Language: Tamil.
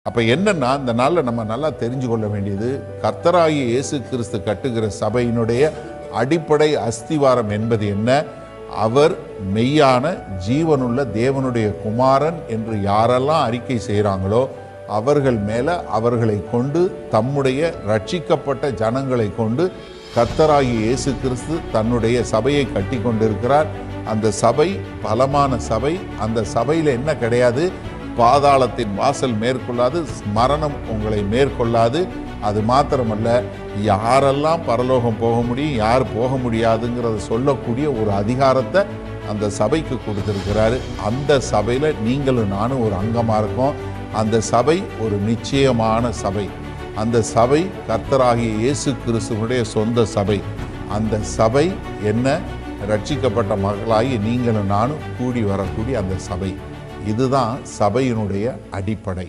அப்போ என்னன்னா, இந்த நாளில் நம்ம நல்லா தெரிஞ்சு கொள்ள வேண்டியது, கர்த்தராகிய இயேசு கிறிஸ்து கட்டுகிற சபையினுடைய அடிப்படை அஸ்திவாரம் என்பது என்ன? அவர் மெய்யான ஜீவனுள்ள தேவனுடைய குமாரன் என்று யாரெல்லாம் அறிக்கை செய்கிறாங்களோ அவர்கள் மேலே அவர்களை கொண்டு தம்முடைய ரட்சிக்கப்பட்ட ஜனங்களை கொண்டு கர்த்தராகிய இயேசு கிறிஸ்து தன்னுடைய சபையை கட்டி கொண்டிருக்கிறார். அந்த சபை பலமான சபை. அந்த சபையில் என்ன கிடையாது? பாதாளத்தின் வாசல் மேற்கொள்ளாது, மரணம் உங்களை மேற்கொள்ளாது. அது மாத்திரமல்ல, யாரெல்லாம் பரலோகம் போக முடியும், யார் போக முடியாதுங்கிறத சொல்லக்கூடிய ஒரு அதிகாரத்தை அந்த சபைக்கு கொடுத்திருக்கிறாரு. அந்த சபையில் நீங்களும் நானும் ஒரு அங்கமாக இருக்கோம். அந்த சபை ஒரு நிச்சயமான சபை. அந்த சபை கர்த்தராகிய இயேசு கிறிஸ்துவனுடைய சொந்த சபை. அந்த சபை என்ன? ரட்சிக்கப்பட்ட மகளாகி நீங்களும் நானும் கூடி வரக்கூடிய அந்த சபை. இதுதான் சபையினுடைய அடிப்படை.